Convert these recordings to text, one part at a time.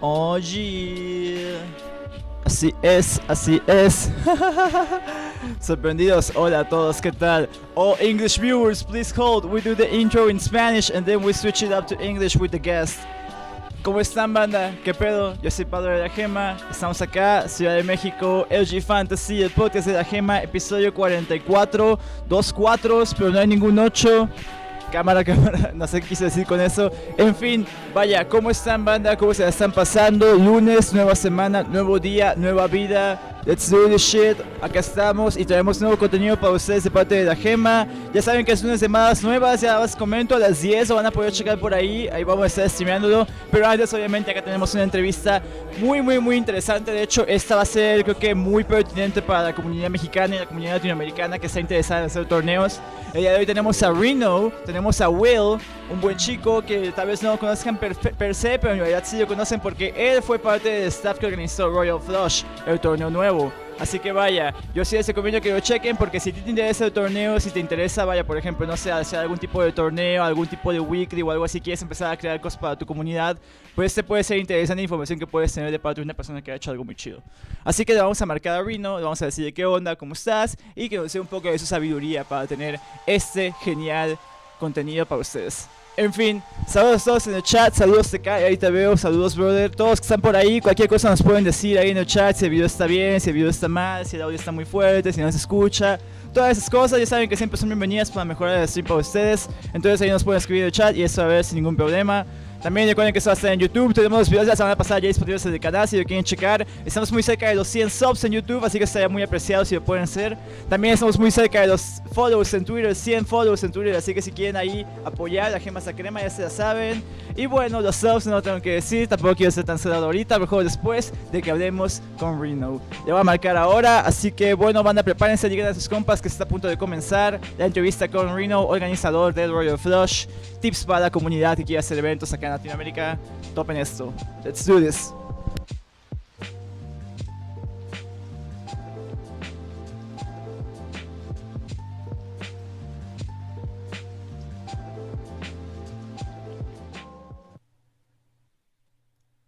Oye, así es, así es. Sorprendidos, hola a todos, ¿qué tal? All English viewers, please hold. We do the intro in Spanish and then we switch it up to English with the guest. ¿Cómo están, banda? ¿Qué pedo? Yo soy Padre de la Gema. Estamos acá, Ciudad de México, LG Fantasy, el podcast de la Gema, episodio 44. Dos cuatros, pero no hay ningún 8. Cámara, no sé qué quise decir con eso. En fin, vaya, ¿cómo están, banda? ¿Cómo se la están pasando? Lunes, nueva semana, nuevo día, nueva vida. Let's do this shit. Acá estamos y traemos nuevo contenido para ustedes de parte de la Gema. Ya saben que es unas semanas nuevas, ya les comento, a las 10 lo van a poder checar por ahí. Ahí vamos a estar streameándolo. Pero antes, obviamente, acá tenemos una entrevista muy interesante. De hecho, esta va a ser, creo que, muy pertinente para la comunidad mexicana y la comunidad latinoamericana que está interesada en hacer torneos. El día de hoy tenemos a Reno, tenemos a Will, un buen chico que tal vez no lo conozcan per se, pero en realidad sí lo conocen porque él fue parte del staff que organizó Royal Flush, el torneo nuevo. Así que vaya, yo sí les recomiendo que lo chequen porque si te interesa el torneo, si te interesa, vaya, por ejemplo, no sé, hacer algún tipo de torneo, algún tipo de weekly o algo así, quieres empezar a crear cosas para tu comunidad, pues este puede ser interesante información que puedes tener de parte de una persona que ha hecho algo muy chido. Así que le vamos a marcar a Reno, le vamos a decir de qué onda, cómo estás y que nos dé un poco de su sabiduría para tener este genial contenido para ustedes. En fin, saludos a todos en el chat, saludos de acá, ahí te veo, saludos brother, todos que están por ahí, cualquier cosa nos pueden decir ahí en el chat, si el video está bien, si el video está mal, si el audio está muy fuerte, si no se escucha, todas esas cosas, ya saben que siempre son bienvenidas para mejorar el stream para ustedes, entonces ahí nos pueden escribir en el chat y eso a ver sin ningún problema. También recuerden que esto va a estar en YouTube. Tenemos los videos de la semana pasada ya disponibles en el canal si lo quieren checar. Estamos muy cerca de los 100 subs en YouTube, así que estaría muy apreciado si lo pueden hacer. También estamos muy cerca de los follows en Twitter, 100 follows en Twitter, así que si quieren ahí apoyar la Gema Crema ya se la saben. Y bueno, los subs no tengo que decir, tampoco quiero ser tan cerrado ahorita, mejor después de que hablemos con Reno. Le voy a marcar ahora, así que bueno, banda, prepárense, lleguen a sus compas que está a punto de comenzar la entrevista con Reno, organizador del Royal Flush. Tips para la comunidad que quiera hacer eventos acá en Latinoamérica. Topen esto. Let's do this.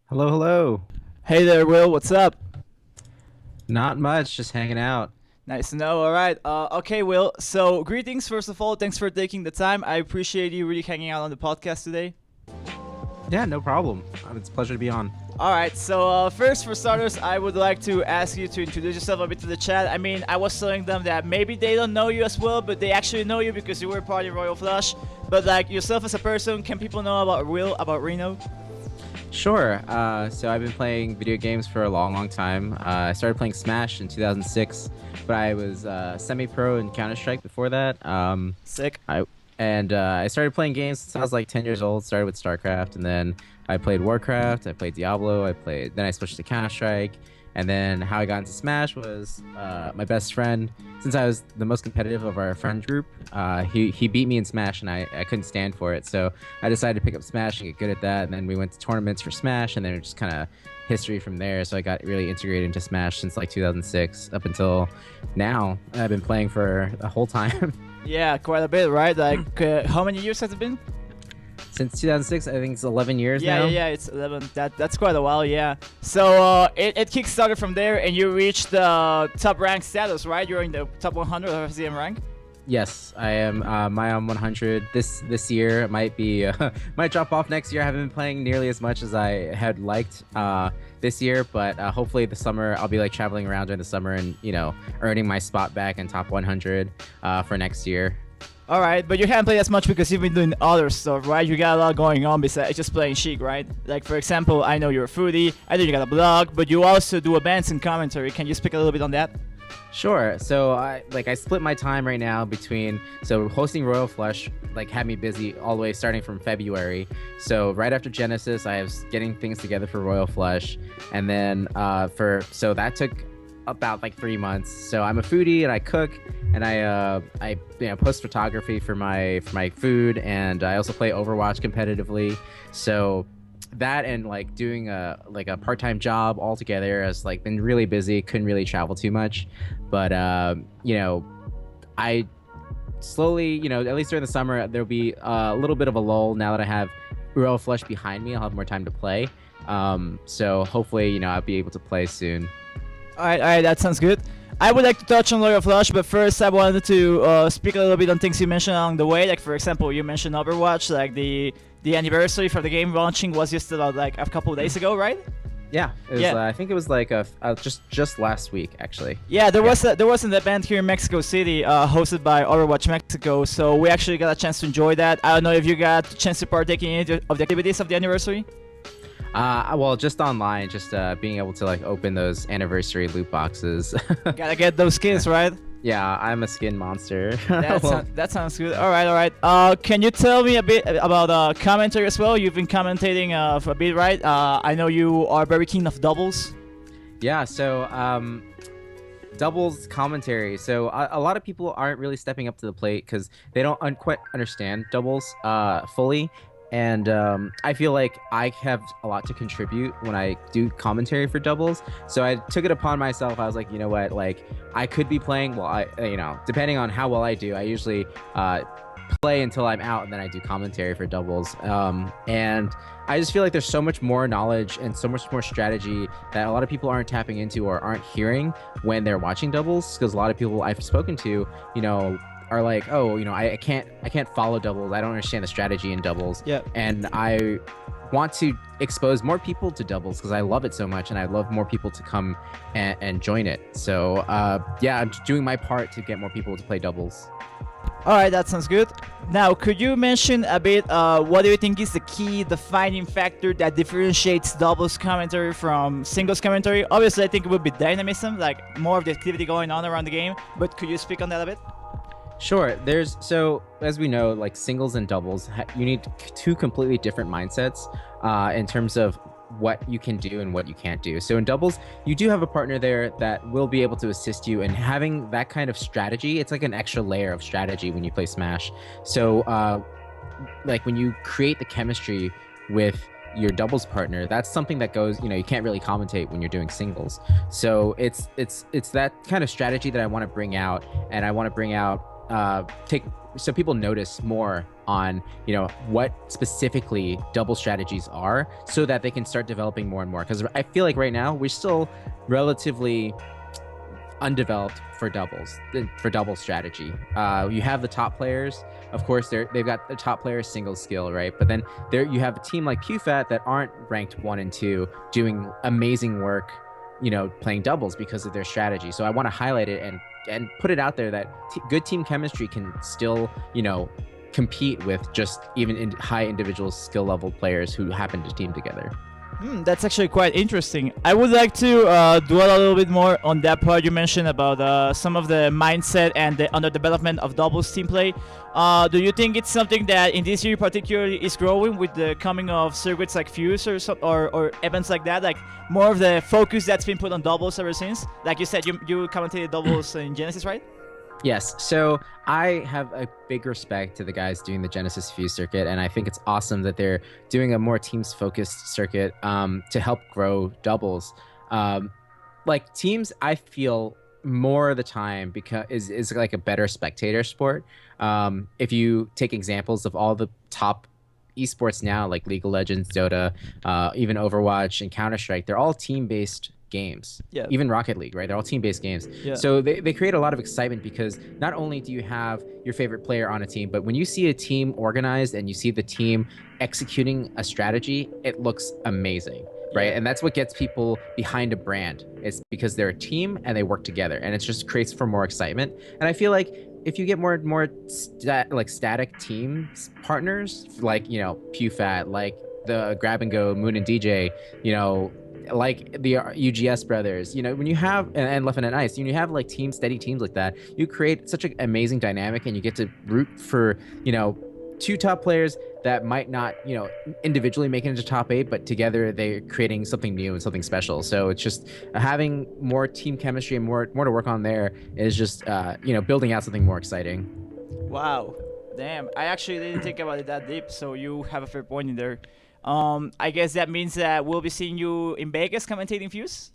Hello, hello. Hey there, Will. What's up? Not much, just hanging out. Nice to know. All right. Okay, Will. So, greetings, first of all. Thanks for taking the time. I appreciate you really hanging out on the podcast today. Yeah, no problem. It's a pleasure to be on. All right. So, first, for starters, I would like to ask you to introduce yourself a bit to the chat. I mean, I was telling them that maybe they don't know you as well, but they actually know you because you were part of Royal Flush. But, like, yourself as a person, can people know about Will, about Reno? Sure. So I've been playing video games for a long time. I started playing Smash in 2006, but I was semi-pro in Counter-Strike before that. Sick. I started playing games since I was like 10 years old. Started with StarCraft, and then I played Warcraft. I played Diablo. Then I switched to Counter-Strike. And then how I got into Smash was my best friend. Since I was the most competitive of our friend group, he beat me in Smash, and I couldn't stand for it. So I decided to pick up Smash and get good at that. And then we went to tournaments for Smash, and then it just kind of history from there. So I got really integrated into Smash since like 2006 up until now. I've been playing for a whole time. Yeah, quite a bit, right? Like, how many years has it been? Since 2006, I think it's 11 years now. Yeah, it's 11. That's quite a while, yeah. So it kick-started from there, and you reached the top rank status, right? You're in the top 100 of FCM rank? Yes, I am. My 100 this year. It might be might drop off next year. I haven't been playing nearly as much as I had liked this year, but hopefully the summer I'll be like traveling around during the summer and earning my spot back in top 100 for next year. All right, but you haven't played as much because you've been doing other stuff, right? You got a lot going on besides just playing Sheik, right? Like, for example, I know you're a foodie, I know you got a blog, but you also do events and commentary. Can you speak a little bit on that? Sure. So I split my time right now between hosting Royal Flush had me busy all the way starting from February. So right after Genesis, I was getting things together for Royal Flush, and then that took about 3 months. So I'm a foodie and I cook, and I post photography for my food, and I also play Overwatch competitively. So that and doing a part-time job all together has been really busy. Couldn't really travel too much, but I slowly, at least during the summer, there'll be a little bit of a lull now that I have Royal Flush behind me, I'll have more time to play. So hopefully, I'll be able to play soon. All right, that sounds good. I would like to touch on Royal Flush, but first I wanted to speak a little bit on things you mentioned along the way. Like for example, you mentioned Overwatch. Like the anniversary for the game launching was just about like a couple of days ago, right? Yeah, I think it was like just last week actually. Yeah, there was an event here in Mexico City hosted by Overwatch Mexico, so we actually got a chance to enjoy that. I don't know if you got a chance to partake in any of the activities of the anniversary. Well, just online, just being able to like open those anniversary loot boxes. Gotta get those skins, right? Yeah, I'm a skin monster. That sounds good. All right. Can you tell me a bit about commentary as well? You've been commentating for a bit, right? I know you are very keen of doubles. Yeah, so doubles commentary. So a lot of people aren't really stepping up to the plate because they don't quite understand doubles fully. And I feel like I have a lot to contribute when I do commentary for doubles. So I took it upon myself. I was like, you know what, like I could be playing. Well, depending on how well I do, I usually play until I'm out and then I do commentary for doubles. And I just feel like there's so much more knowledge and so much more strategy that a lot of people aren't tapping into or aren't hearing when they're watching doubles. Because a lot of people I've spoken to, are like, oh, I can't follow doubles. I don't understand the strategy in doubles. Yeah. And I want to expose more people to doubles because I love it so much and I love more people to come and join it. So yeah, I'm doing my part to get more people to play doubles. All right, that sounds good. Now, could you mention a bit what do you think is the key defining factor that differentiates doubles commentary from singles commentary? Obviously, I think it would be dynamism, like more of the activity going on around the game, but could you speak on that a bit? Sure. So as we know, like singles and doubles, you need two completely different mindsets in terms of what you can do and what you can't do. So in doubles, you do have a partner there that will be able to assist you, and having that kind of strategy, it's like an extra layer of strategy when you play Smash. So like when you create the chemistry with your doubles partner, that's something that goes, you can't really commentate when you're doing singles. So it's that kind of strategy that I want to bring out, and I want to bring out so people notice more on what specifically double strategies are, so that they can start developing more and more, because I feel like right now we're still relatively undeveloped for double strategy. You have the top players, of course, they've got the top players single skill, right? But then there you have a team like QFAT that aren't ranked 1 and 2 doing amazing work, playing doubles because of their strategy. So I want to highlight it and put it out there that good team chemistry can still, compete with just even high individual skill level players who happen to team together. That's actually quite interesting. I would like to dwell a little bit more on that part you mentioned about some of the mindset and the underdevelopment of doubles team play. Do you think it's something that in this year particularly is growing with the coming of circuits like Fuse or events like that? Like more of the focus that's been put on doubles ever since? Like you said, you commentated doubles in Genesis, right? Yes, so I have a big respect to the guys doing the Genesis Fuse circuit, and I think it's awesome that they're doing a more teams-focused circuit to help grow doubles. Like teams, I feel more of the time because is like a better spectator sport. If you take examples of all the top esports now, like League of Legends, Dota, even Overwatch and Counter-Strike, they're all team-based games. Yeah. Even Rocket League, right? They're all team-based games. Yeah. So they create a lot of excitement because not only do you have your favorite player on a team, but when you see a team organized and you see the team executing a strategy, it looks amazing, right? Yeah. And that's what gets people behind a brand. It's because they're a team and they work together, and it just creates for more excitement. And I feel like if you get more static team partners, like PewFat, like the Grab and Go, Moon and DJ, like the UGS brothers, when you have and Left and Ice, when you have like steady teams like that, you create such an amazing dynamic, and you get to root for two top players that might not individually make it into top 8, but together they're creating something new and something special. So it's just having more team chemistry and more to work on there is just building out something more exciting. Wow, damn, I actually didn't think about it that deep, so you have a fair point in there. I guess that means that we'll be seeing you in Vegas commentating Fuse?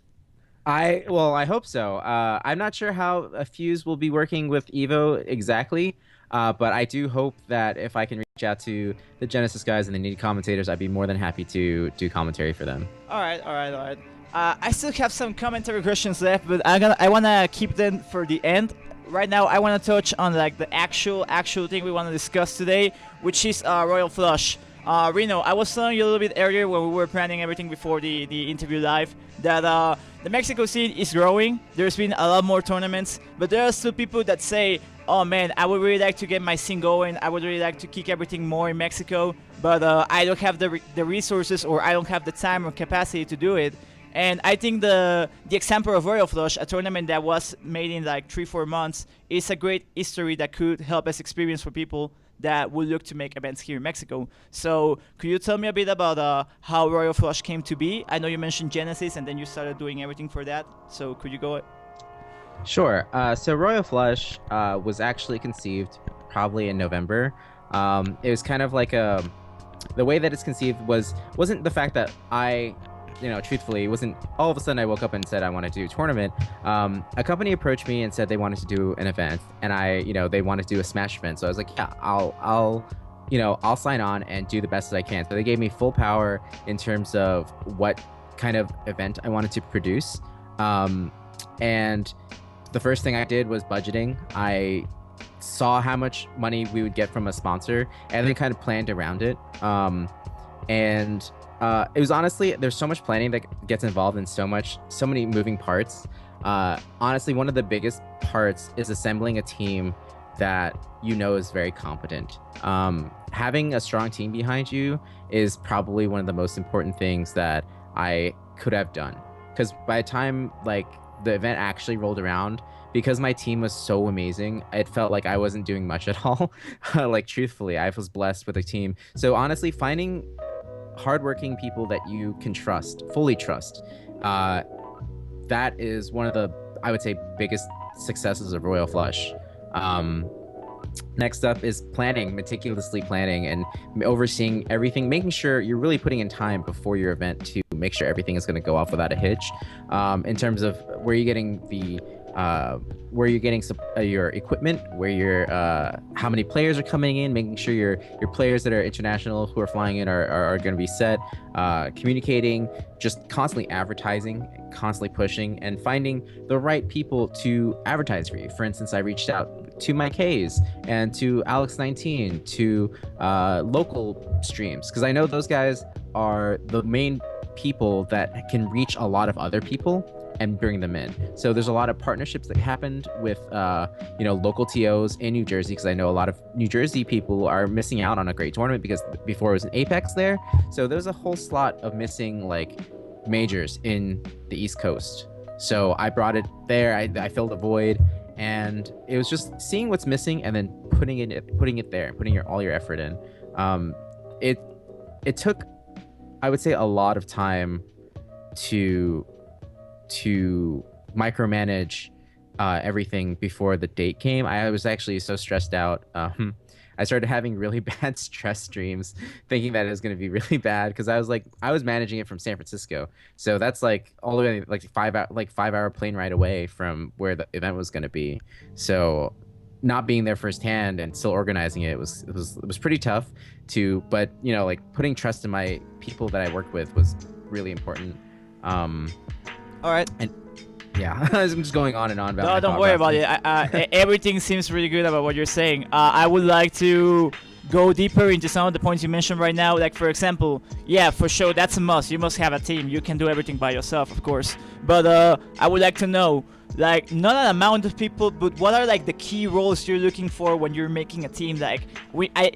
I hope so. I'm not sure how Fuse will be working with Evo exactly, But I do hope that if I can reach out to the Genesis guys and the needy commentators, I'd be more than happy to do commentary for them. All right, all right, all right. I still have some commentary questions left, but I wanna keep them for the end. Right now, I wanna touch on like the actual thing we wanna discuss today, which is Royal Flush. Reno, I was telling you a little bit earlier when we were planning everything before the interview live that the Mexico scene is growing. There's been a lot more tournaments, but there are still people that say, oh man, I would really like to get my scene going. I would really like to kick everything more in Mexico, but I don't have the resources, or I don't have the time or capacity to do it. And I think the example of Royal Flush, a tournament that was made in like 3-4 months, is a great history that could help as experience for people that would look to make events here in Mexico. So could you tell me a bit about how Royal Flush came to be? I know you mentioned Genesis and then you started doing everything for that. So could you go? Sure. So Royal Flush was actually conceived probably in November. It was kind of like the way that it's conceived wasn't the fact that I, truthfully, it wasn't all of a sudden I woke up and said I want to do a tournament. A company approached me and said they wanted to do an event, and they wanted to do a Smash event. So I was like, yeah, I'll sign on and do the best that I can. So they gave me full power in terms of what kind of event I wanted to produce. And the first thing I did was budgeting. I saw how much money we would get from a sponsor and then kind of planned around it. It was honestly, there's so much planning that gets involved in so many moving parts. Honestly, one of the biggest parts is assembling a team that is very competent. Having a strong team behind you is probably one of the most important things that I could have done. Because by the time the event actually rolled around, because my team was so amazing, it felt like I wasn't doing much at all. Truthfully, I was blessed with a team. So honestly, finding hardworking people that you can fully trust, that is one of the, I would say, biggest successes of Royal Flush. Next up is meticulously planning and overseeing everything, making sure you're really putting in time before your event to make sure everything is going to go off without a hitch. In terms of where you're getting your equipment, how many players are coming in, making sure your players that are international who are flying in are going to be set, communicating, just constantly advertising, constantly pushing, and finding the right people to advertise for you. For instance, I reached out to Mike Hayes and to Alex19, to local streams, because I know those guys are the main people that can reach a lot of other people and bring them in. So there's a lot of partnerships that happened with local TOs in New Jersey, because I know a lot of New Jersey people are missing out on a great tournament because before it was an Apex there. So there's a whole slot of missing majors in the East Coast. So I brought it there. I filled a void, and it was just seeing what's missing and then putting it there, putting all your effort in. It took, I would say, a lot of time to micromanage everything before the date came. I was actually so stressed out. I started having really bad stress streams, thinking that it was going to be really bad, because I was managing it from San Francisco, so that's all the way 5-hour plane ride away from where the event was going to be. So not being there firsthand and still organizing it was pretty tough but putting trust in my people that I worked with was really important. All right. And yeah, I'm just going on and on about. No, don't worry about it. Everything seems really good about what you're saying. I would like to go deeper into some of the points you mentioned right now. Like, for example, yeah, for sure, that's a must. You must have a team. You can do everything by yourself, of course. But I would like to know, not an amount of people, but what are the key roles you're looking for when you're making a team? I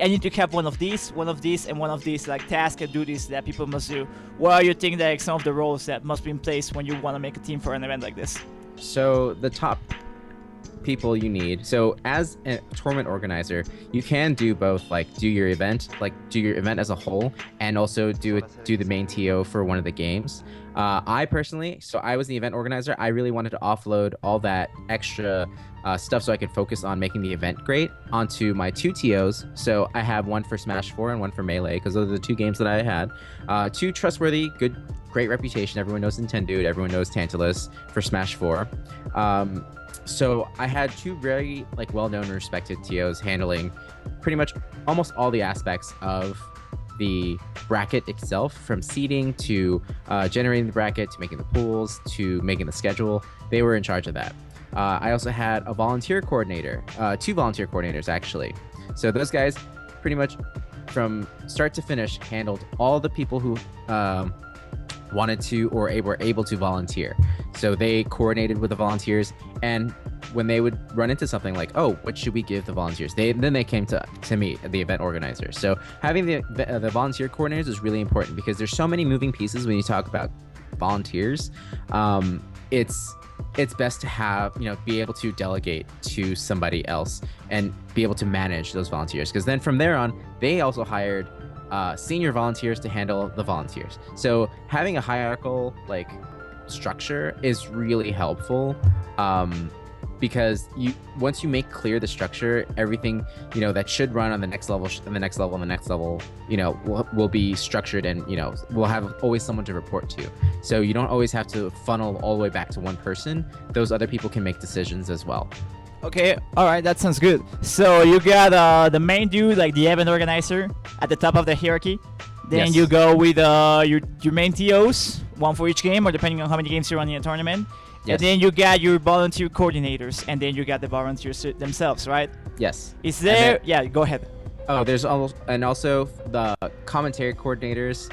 need to have one of these, and one of these, tasks and duties that people must do. What are you thinking some of the roles that must be in place when you want to make a team for an event like this? So the top people you need. So as a tournament organizer, you can do both, do your event as a whole, and also do the main TO for one of the games. I personally, so I was the event organizer. I really wanted to offload all that extra stuff so I could focus on making the event great onto my 2 TOs. So I have one for Smash 4 and one for Melee, because those are the 2 games that I had. 2 trustworthy, great reputation. Everyone knows Nintendo, everyone knows Tantalus for Smash 4. So I had two very like well-known and respected TOs handling pretty much almost all the aspects of the bracket itself, from seeding to generating the bracket to making the pools to making the schedule. They were in charge of that. I also had a volunteer coordinator, two volunteer coordinators actually. So those guys pretty much from start to finish handled all the people who wanted to or were able to volunteer. So they coordinated with the volunteers, and when they would run into something like, oh, what should we give the volunteers? Then they came to me, the event organizer. So having the volunteer coordinators is really important because there's so many moving pieces when you talk about volunteers. It's best to have, be able to delegate to somebody else and be able to manage those volunteers, because then from there on, they also hired senior volunteers to handle the volunteers. So having a hierarchical structure is really helpful, because once you make clear the structure, everything that should run on the next level and the next level and the next level will be structured, and we'll have always someone to report to. So you don't always have to funnel all the way back to one person. Those other people can make decisions as well. Okay, all right, that sounds good. So you got the main dude, like the event organizer, at the top of the hierarchy. Then Yes. you go with your main TOs, one for each game, or depending on how many games you run in a tournament. Yes. And then you got your volunteer coordinators, and then you got the volunteers themselves, right? Yes. Is And there? then- Yeah, go ahead. Oh, there's also the commentary coordinators,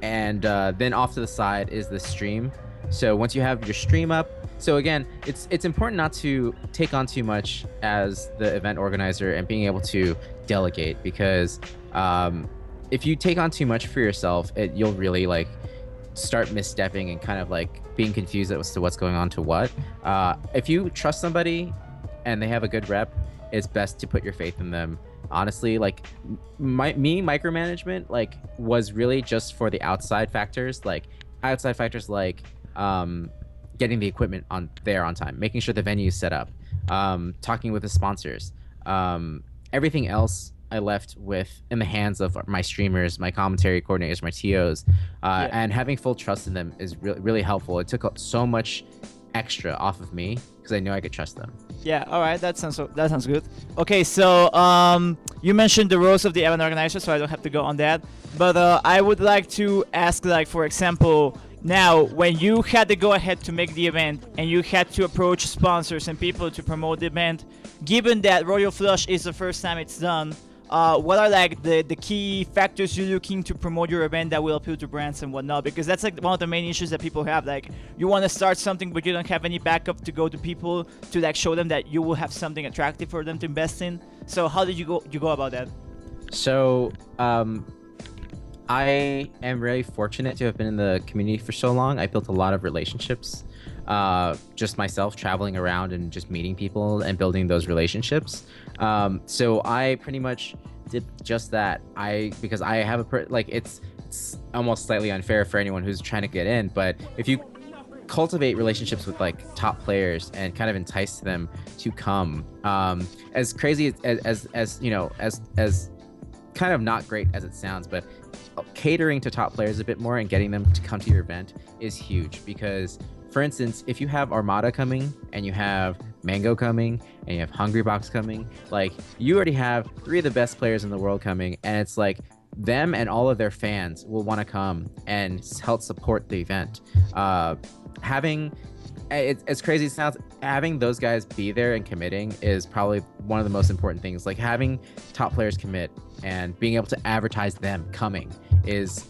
and then off to the side is the stream. So once you have your stream up, so again, it's important not to take on too much as the event organizer and being able to delegate, because if you take on too much for yourself, you'll really start misstepping and kind of being confused as to what's going on to what. If you trust somebody and they have a good rep, it's best to put your faith in them. Honestly, micromanagement was really just for the outside factors, getting the equipment on time, making sure the venue is set up, talking with the sponsors. Everything else I left in the hands of my streamers, my commentary coordinators, my TOs, and having full trust in them is really, really helpful. It took so much extra off of me because I know I could trust them. Yeah, all right, that sounds good. Okay, so you mentioned the roles of the event organizer, so I don't have to go on that. But I would like to ask, for example, now when you had to go ahead to make the event and you had to approach sponsors and people to promote the event, given that Royal Flush is the first time it's done, what are the key factors you're looking to promote your event that will appeal to brands and whatnot? Because that's one of the main issues that people have. You want to start something but you don't have any backup to go to people to show them that you will have something attractive for them to invest in. So how did you go about that? So I am really fortunate to have been in the community for so long. I built a lot of relationships, just myself traveling around and just meeting people and building those relationships. So I pretty much did just that. Because I have it's almost slightly unfair for anyone who's trying to get in, but if you cultivate relationships with top players and kind of entice them to come, as crazy as kind of not great as it sounds, but catering to top players a bit more and getting them to come to your event is huge. Because for instance, if you have Armada coming and you have Mango coming and you have Hungrybox coming, you already have 3 of the best players in the world coming, and it's them and all of their fans will want to come and help support the event. As crazy as it sounds, having those guys be there and committing is probably one of the most important things. Having top players commit and being able to advertise them coming is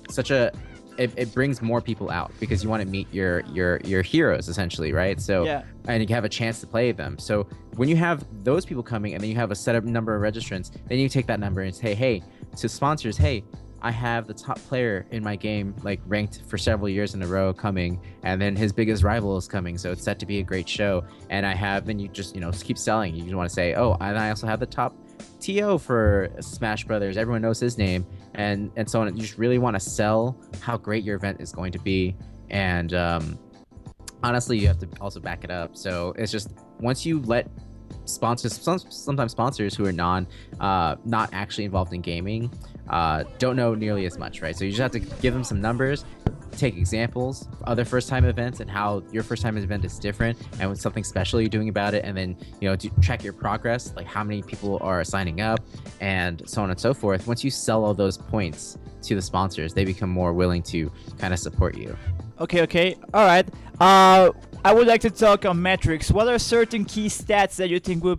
it brings more people out, because you want to meet your heroes essentially, right? So Yeah. And you have a chance to play them. So when you have those people coming and then you have a set up number of registrants, then you take that number and say, hey, to sponsors, hey, I have the top player in my game ranked for several years in a row coming, and then his biggest rival is coming, so it's set to be a great show. And then you just keep selling. You just want to say, oh, and I also have the top TO for Smash Brothers, everyone knows his name, and so on. You just really want to sell how great your event is going to be, and honestly, you have to also back it up. So it's just, once you let sponsors, sometimes sponsors who are not actually involved in gaming, don't know nearly as much, right? So you just have to give them some numbers, take examples of other first time events and how your first time event is different and with something special you're doing about it, and then track your progress, like how many people are signing up and so on and so forth. Once you sell all those points to the sponsors, they become more willing to kind of support you. Okay, all right. I would like to talk on metrics. What are certain key stats that you think will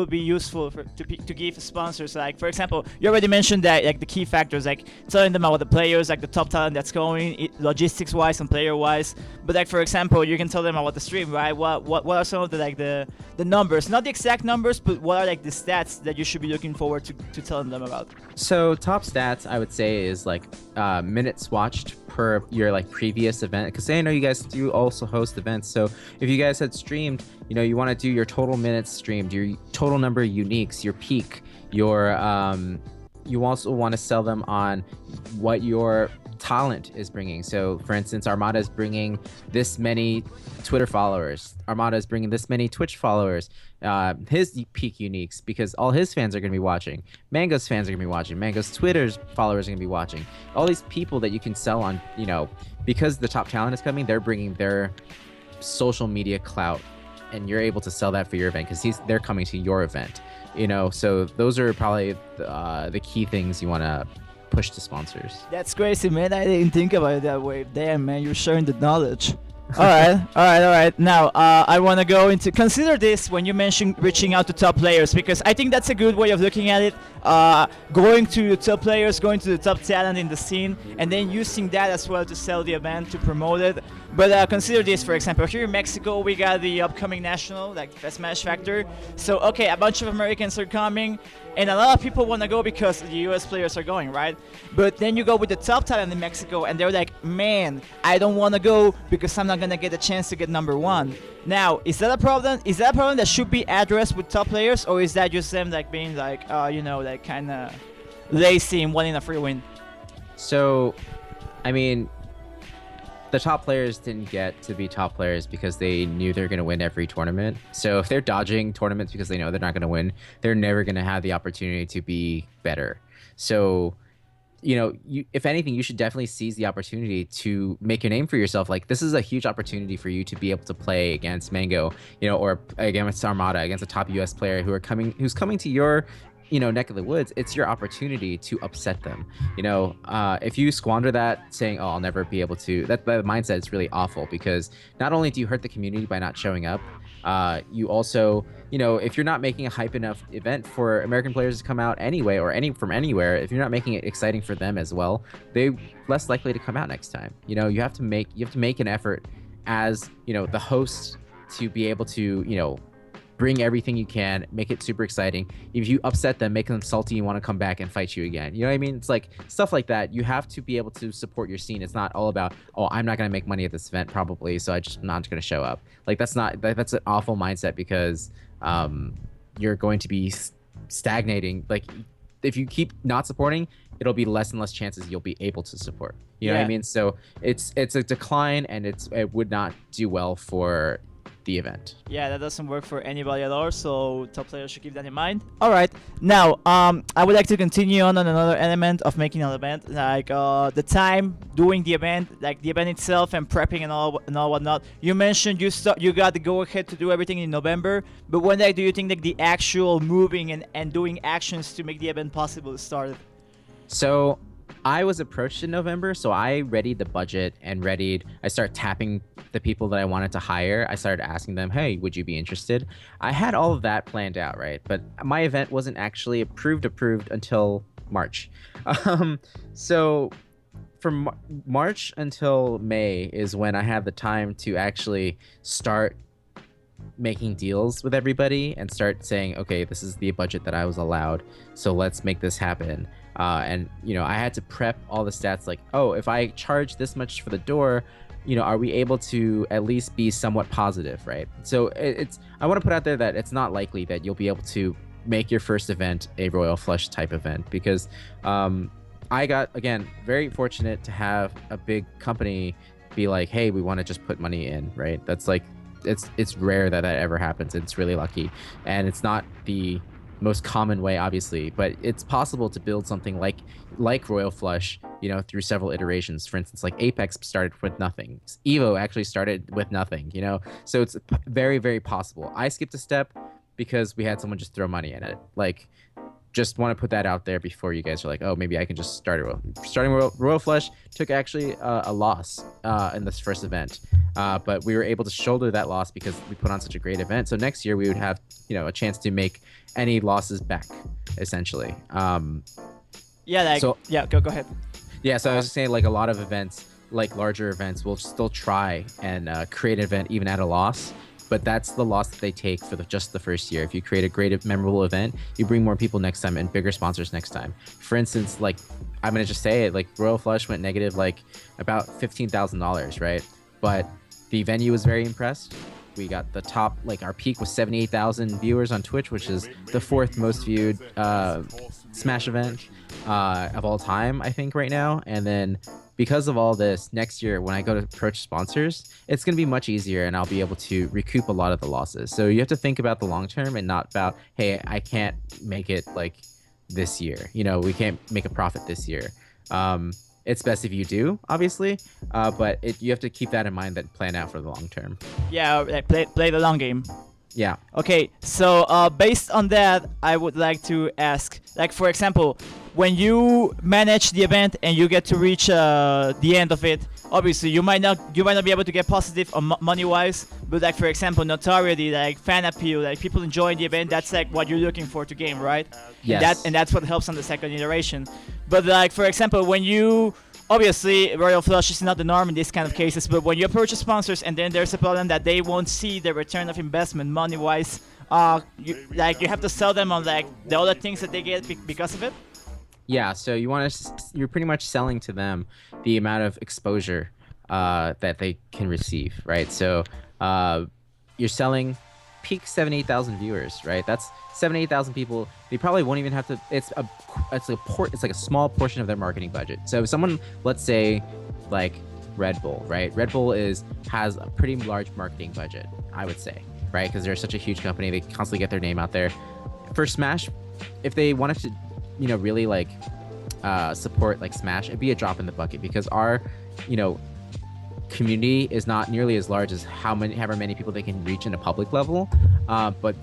be useful to give sponsors? Like, for example, you already mentioned that, like, the key factors, like telling them about the players, like the top talent that's going, logistics wise and player wise. But, like, for example, you can tell them about the stream, right? What are some of the numbers? Not the exact numbers, but what are, like, the stats that you should be looking forward to telling them about? So top stats I would say is like minutes watched per your like previous event, because I know you guys do also host events. So if you guys had streamed, you want to do your total minutes streamed, your total number of uniques, your peak, your you also want to sell them on what your talent is bringing. So for instance, Armada is bringing this many Twitter followers, Armada is bringing this many Twitch followers, his peak uniques, because all his fans are going to be watching, Mango's fans are going to be watching, Mango's Twitter's followers are going to be watching, all these people that you can sell on, because the top talent is coming, they're bringing their social media clout, and you're able to sell that for your event because they're coming to your event. So those are probably the key things you want to push to sponsors. That's crazy, man. I didn't think about it that way. Damn, man, you're sharing the knowledge. All right. Now, I want to go into, consider this when you mention reaching out to top players, because I think that's a good way of looking at it. Going to the top players, going to the top talent in the scene, and then using that as well to sell the event, to promote it. But consider this, for example, here in Mexico, we got the upcoming national, like Smash Factor. So, okay, a bunch of Americans are coming, and a lot of people want to go because the US players are going, right? But then you go with the top talent in Mexico, and they're like, man, I don't want to go because I'm not going to get a chance to get number one. Now, is that a problem? Is that a problem that should be addressed with top players, or is that just them like being like, like kind of lazy and wanting a free win? So, I mean, the top players didn't get to be top players because they knew they're going to win every tournament. So if they're dodging tournaments because they know they're not going to win, they're never going to have the opportunity to be better. So, if anything, you should definitely seize the opportunity to make a name for yourself. Like, this is a huge opportunity for you to be able to play against Mango, or against Armada, against a top US player who's coming to your neck of the woods. It's your opportunity to upset them. If you squander that saying, oh, I'll never be able to, that mindset is really awful, because not only do you hurt the community by not showing up, you also, if you're not making a hype enough event for American players to come out anyway, or from anywhere, if you're not making it exciting for them as well, they're less likely to come out next time. You have to make an effort as, the host, to be able to, bring everything you can, make it super exciting. If you upset them, make them salty and want to come back and fight you again. You know what I mean? It's like stuff like that. You have to be able to support your scene. It's not all about, oh, I'm not going to make money at this event probably, so I'm not going to show up. Like, that's an awful mindset, because you're going to be stagnating. Like, if you keep not supporting, it'll be less and less chances you'll be able to support. You know what I mean? So it's a decline, and it would not do well for the event. Yeah, that doesn't work for anybody at all, so top players should keep that in mind. All right, now I would like to continue on another element of making an event, like the time doing the event, like the event itself and prepping and all whatnot. You mentioned you got the go ahead to do everything in November, but when do you think that the actual moving and doing actions to make the event possible started? So I was approached in November, so I readied the budget and I started tapping the people that I wanted to hire. I started asking them, hey, would you be interested? I had all of that planned out, right? But my event wasn't actually approved until March. So from March until May is when I had the time to actually start making deals with everybody and start saying, okay, this is the budget that I was allowed, so let's make this happen. And I had to prep all the stats, like, oh, if I charge this much for the door, are we able to at least be somewhat positive, right? So I want to put out there that it's not likely that you'll be able to make your first event a Royal Flush type event, because I got, again, very fortunate to have a big company be like, hey, we want to just put money in, right? That's like, it's rare that ever happens. It's really lucky, and it's not the most common way, obviously, but it's possible to build something like Royal Flush, through several iterations. For instance, like Apex started with nothing. Evo actually started with nothing, so it's very, very possible. I skipped a step because we had someone just throw money in it. Like, just want to put that out there before you guys are like, oh, maybe I can just start it. Starting Royal Flush took actually a loss in this first event, but we were able to shoulder that loss because we put on such a great event. So next year we would have a chance to make any losses back, essentially. Go ahead. Yeah, so I was just saying, like, a lot of events, like larger events, will still try and create an event even at a loss. But that's the loss that they take for just the first year. If you create a great, memorable event, you bring more people next time and bigger sponsors next time. For instance, like, I'm gonna just say it, like, Royal Flush went negative like about $15,000, right? But the venue was very impressed. We got the top, like, our peak was 78,000 viewers on Twitch, which is the fourth most viewed Smash event of all time, I think, right now. And then because of all this, next year when I go to approach sponsors, it's going to be much easier and I'll be able to recoup a lot of the losses. So you have to think about the long term and not about, hey, I can't make it like this year. We can't make a profit this year. It's best if you do, obviously, but you have to keep that in mind, that plan out for the long term. Yeah, play the long game. Yeah. Okay, so based on that, I would like to ask, like, for example, when you manage the event and you get to reach the end of it, obviously you might not be able to get positive on money wise, but like, for example, notoriety, like fan appeal, like people enjoying the event, that's like what you're looking for to game, right? Yes. And that's what helps on the second iteration. But like, for example, when you obviously, Royal Flush is not the norm in these kind of cases, but when you approach the sponsors and then there's a problem that they won't see the return of investment money-wise, you have to sell them on like the other things that they get because of it. Yeah, so you're pretty much selling to them the amount of exposure that they can receive, right? So you're selling peak 78,000 viewers, right? That's 78,000 people. They probably won't even have to. It's like a small portion of their marketing budget. So if someone, let's say, like Red Bull, right? Red Bull has a pretty large marketing budget, I would say, right? Because they're such a huge company, they constantly get their name out there. For Smash, if they wanted to, really like support like Smash, it'd be a drop in the bucket because our, community is not nearly as large as however many people they can reach in a public level, but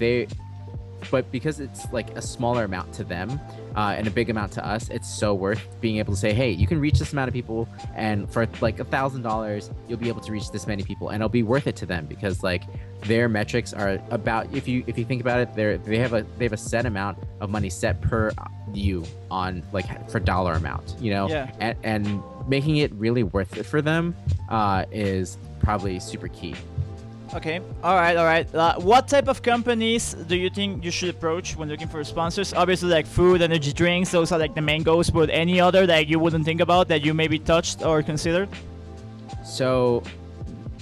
because it's like a smaller amount to them and a big amount to us, it's so worth being able to say, hey, you can reach this amount of people, and for like $1,000 you'll be able to reach this many people, and it'll be worth it to them because like their metrics are about, if you think about it, they have a set amount of money set per view on like for dollar amount, Yeah. and making it really worth it for them is probably super key. Okay. All right. What type of companies do you think you should approach when looking for sponsors? Obviously, like food, energy drinks, those are like the main goals. But any other that you wouldn't think about that you maybe touched or considered? So,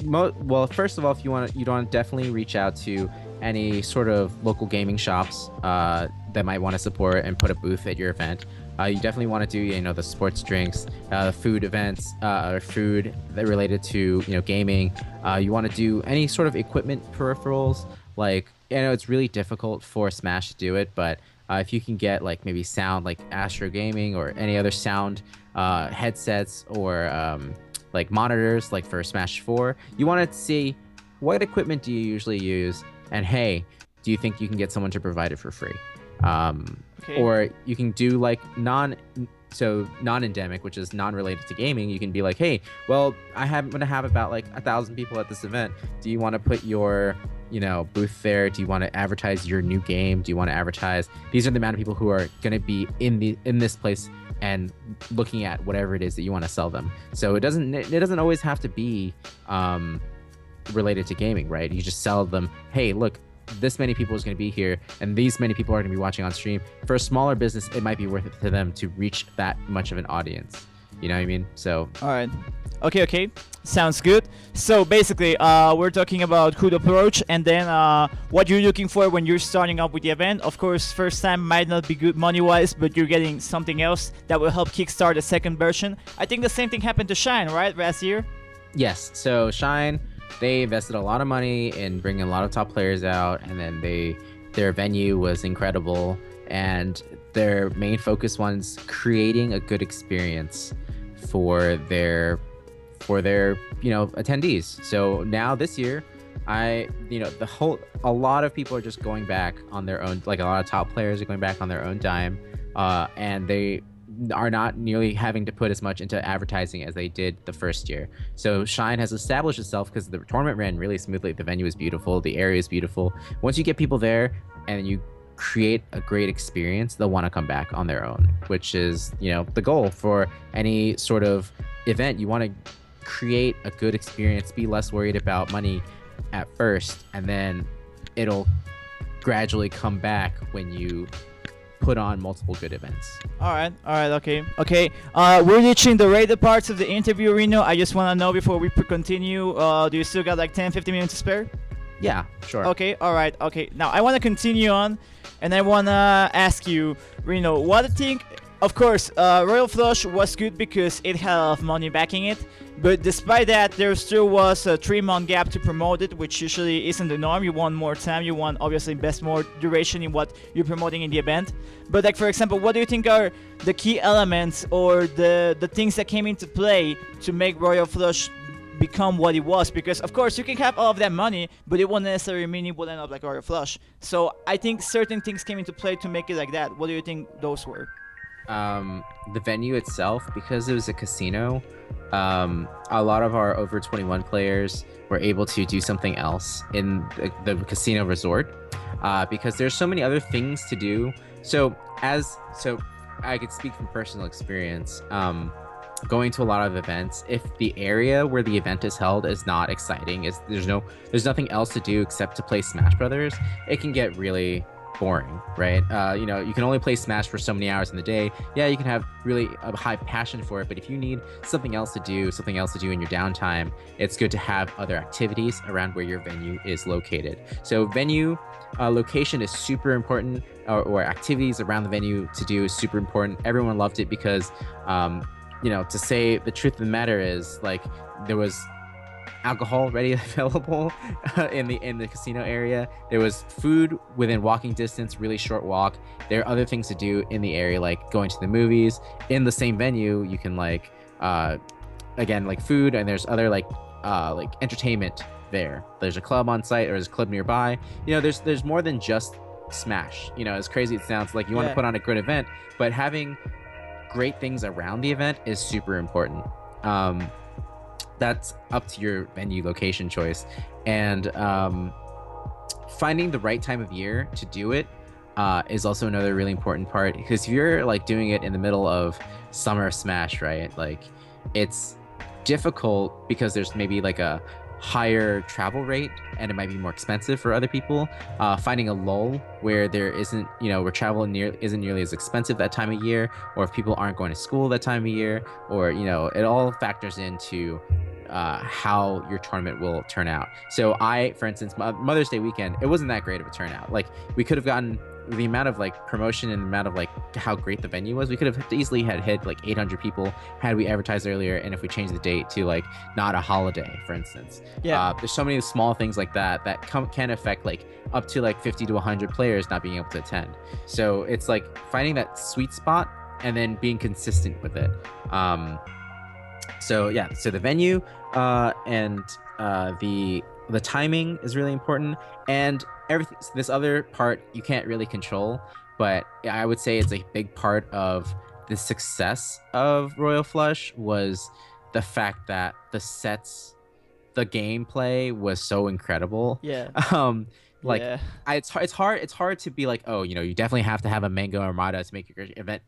well, first of all, if you want to definitely reach out to any sort of local gaming shops that might want to support and put a booth at your event. You definitely want to do, the sports drinks, food events, or food that related to, gaming. You want to do any sort of equipment peripherals. Like, it's really difficult for Smash to do it, but if you can get like maybe sound, like Astro Gaming or any other sound headsets or like monitors, like for Smash 4, you want to see what equipment do you usually use, and hey, do you think you can get someone to provide it for free? Okay. Or you can do like non-endemic, which is non-related to gaming. You can be like, hey, well, I'm gonna have about like 1,000 people at this event. Do you want to put your booth there? Do you want to advertise your new game? Do you want to advertise, these are the amount of people who are going to be in this place and looking at whatever it is that you want to sell them. So it doesn't always have to be related to gaming, right? You just sell them, hey, look, this many people is going to be here and these many people are going to be watching on stream. For a smaller business, it might be worth it to them to reach that much of an audience. You know what I mean? So all right. Okay. Sounds good. So basically, we're talking about who to approach and then what you're looking for when you're starting up with the event. Of course, first time might not be good money-wise, but you're getting something else that will help kickstart the second version. I think the same thing happened to Shine, right, last year? Yes. So Shine, they invested a lot of money in bringing a lot of top players out, and then they their venue was incredible, and their main focus was creating a good experience for their attendees. So now this year, a lot of people are just going back on their own. Like a lot of top players are going back on their own dime, and they are not nearly having to put as much into advertising as they did the first year. So Shine has established itself because the tournament ran really smoothly. The venue is beautiful, the area is beautiful. Once you get people there and you create a great experience, they'll want to come back on their own, which is, the goal for any sort of event. You want to create a good experience, be less worried about money at first, and then it'll gradually come back when you put on multiple good events. All right, okay. We're reaching the rated parts of the interview, Reno. I just want to know before we continue, do you still got like 10-15 minutes to spare? Yeah, sure. Okay, all right, okay. Now I want to continue on, and I want to ask you, Reno, what do you think? Of course, Royal Flush was good because it had a lot of money backing it, but despite that, there still was a 3-month gap to promote it, which usually isn't the norm. You want more time, you want obviously invest more duration in what you're promoting in the event. But like, for example, what do you think are the key elements or the things that came into play to make Royal Flush become what it was? Because of course you can have all of that money, but it won't necessarily mean it will end up like Royal Flush. So I think certain things came into play to make it like that. What do you think those were? The venue itself, because it was a casino, a lot of our over 21 players were able to do something else in the casino resort, because there's so many other things to do. So I could speak from personal experience, going to a lot of events. If the area where the event is held is not exciting, there's nothing else to do except to play Smash Brothers, it can get really boring, right? You can only play Smash for so many hours in the day. Yeah, you can have really a high passion for it, but if you need something else to do in your downtime, it's good to have other activities around where your venue is located. So venue location is super important, or activities around the venue to do is super important. Everyone loved it because, to say the truth of the matter is, like, there was alcohol ready available in the casino area. There was food within walking distance, really short walk. There are other things to do in the area, like going to the movies. In the same venue, you can again, like food, and there's other like entertainment there. There's a club on site, or there's a club nearby. There's more than just Smash. As crazy as it sounds, like you want to put on a good event, but having great things around the event is super important. That's up to your venue location choice, and finding the right time of year to do it is also another really important part, because if you're like doing it in the middle of summer Smash, right, like it's difficult because there's maybe like a higher travel rate and it might be more expensive for other people. Finding a lull where there isn't, where travel isn't nearly as expensive that time of year, or if people aren't going to school that time of year, or it all factors into how your tournament will turn out. So for instance, Mother's Day weekend, it wasn't that great of a turnout. Like, we could have gotten the amount of like promotion and the amount of like how great the venue was. We could have easily hit like 800 people had we advertised earlier, and if we changed the date to like not a holiday, for instance. There's so many small things like that can affect like up to like 50 to 100 players not being able to attend. So it's like finding that sweet spot and then being consistent with it. So the venue and the timing is really important, and everything. This other part you can't really control, but I would say it's a big part of the success of Royal Flush was the fact that the sets, the gameplay was so incredible. It's hard to be like, oh, you definitely have to have a Mango Armada to make your event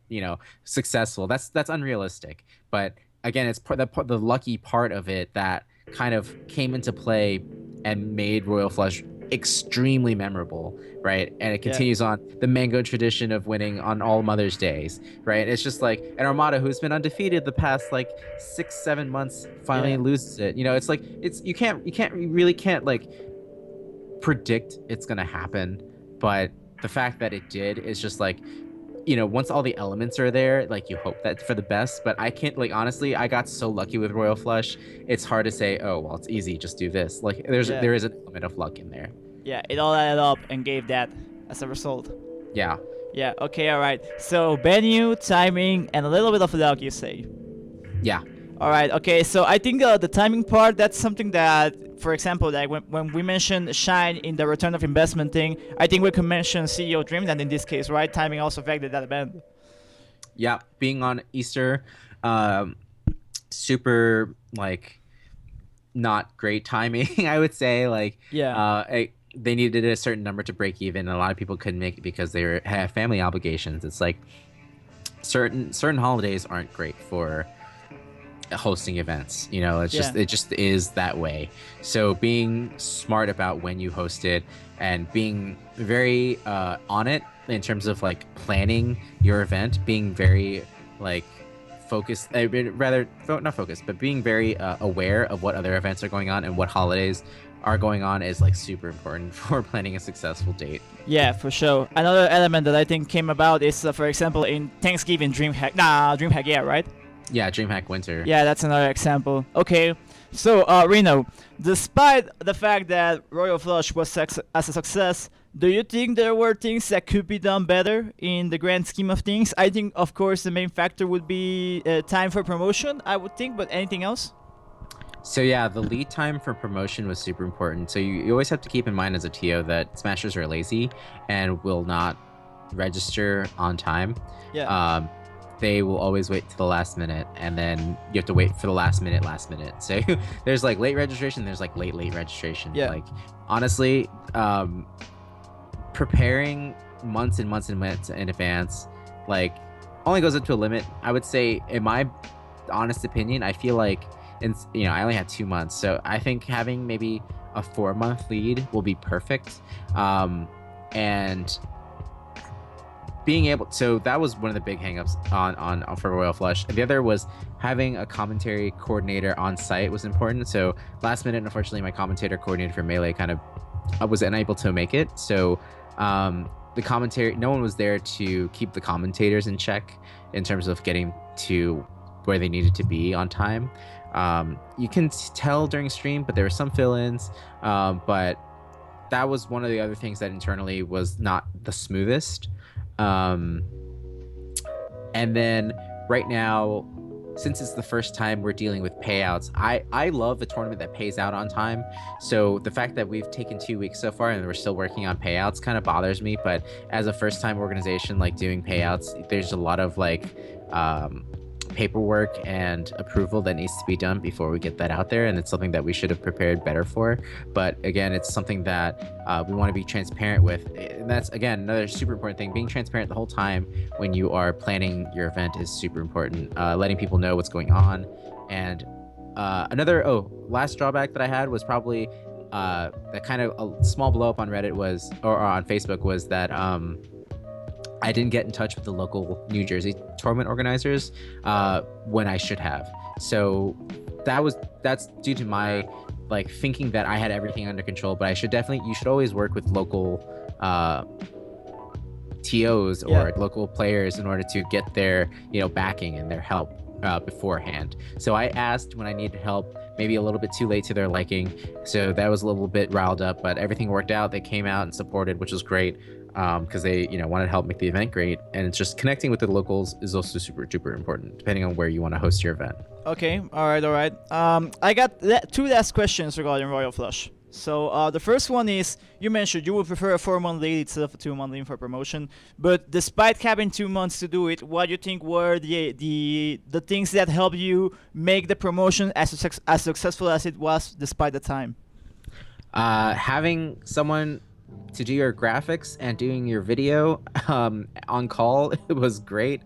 successful. That's unrealistic. But again, it's the lucky part of it that kind of came into play and made Royal Flush extremely memorable, right? And it continues on the Mango tradition of winning on all Mother's Days, right? It's just like an Armada who's been undefeated the past like 6-7 months finally loses it. It's like you really can't like predict it's gonna happen, but the fact that it did is just like, once all the elements are there, like, you hope that for the best. But I can't, like, honestly, I got so lucky with Royal Flush. It's hard to say, oh, well, it's easy, just do this. Like, there is an element of luck in there. Yeah, it all added up and gave that as a result. Yeah. Yeah, okay, alright. So venue, timing, and a little bit of luck, you say. Yeah. Alright, okay, so I think the timing part, that's something that, for example, like when we mentioned Shine in the return of investment thing, I think we could mention CEO Dreamland in this case, right? Timing also affected that event. Yeah. Being on Easter, um, super like not great timing, I would say. Like, Yeah. they needed a certain number to break even, and a lot of people couldn't make it because they have family obligations. It's like certain holidays aren't great for hosting events. You know, it just is that way. So being smart about when you host it and being very on it in terms of like planning your event, being very like focused, not focused, but being very aware of what other events are going on and what holidays are going on is like super important for planning a successful date. Yeah, for sure. Another element that I think came about is, for example, in Thanksgiving, DreamHack, yeah, right? Yeah, DreamHack Winter. Yeah, that's another example. Okay, so Reno, despite the fact that Royal Flush was as a success, do you think there were things that could be done better in the grand scheme of things? I think, of course, the main factor would be time for promotion, I would think, but anything else? So yeah, the lead time for promotion was super important. So you always have to keep in mind as a TO that Smashers are lazy and will not register on time. Yeah. They will always wait to the last minute, and then you have to wait for the last minute. So there's like late registration, there's like late registration. Yeah. Like honestly, preparing months and months and months in advance, like only goes up to a limit. I would say, in my honest opinion, I feel like, and I only had 2 months, so I think having maybe a 4-month lead will be perfect. And being able, so that was one of the big hangups on for Royal Flush. The other was having a commentary coordinator on site was important. So last minute, unfortunately, my commentator coordinator for Melee kind of was unable to make it. So the commentary, no one was there to keep the commentators in check in terms of getting to where they needed to be on time. You can tell during stream, but there were some fill-ins, but that was one of the other things that internally was not the smoothest. And then right now, since it's the first time we're dealing with payouts, I love a tournament that pays out on time. So the fact that we've taken 2 weeks so far and we're still working on payouts kind of bothers me. But as a first time organization, like doing payouts, there's a lot of like paperwork and approval that needs to be done before we get that out there, and it's something that we should have prepared better for. But again, it's something that we want to be transparent with, and that's again another super important thing. Being transparent the whole time when you are planning your event is super important. Letting people know what's going on. And another last drawback that I had was probably that kind of a small blow up on Reddit was, or on Facebook, was that I didn't get in touch with the local New Jersey tournament organizers when I should have. So that's due to my like thinking that I had everything under control, but you should always work with local TOs or local players in order to get their backing and their help beforehand. So I asked when I needed help, maybe a little bit too late to their liking, so that was a little bit riled up, but everything worked out. They came out and supported, which was great, because they wanted to help make the event great. And it's just connecting with the locals is also super duper important depending on where you want to host your event. Okay, all right. I got two last questions regarding Royal Flush. So the first one is, you mentioned you would prefer a 4-month lead instead of a 2-month lead for promotion, but despite having 2 months to do it, what do you think were the things that helped you make the promotion as successful as it was despite the time? Having someone to do your graphics and doing your video on call, it was great.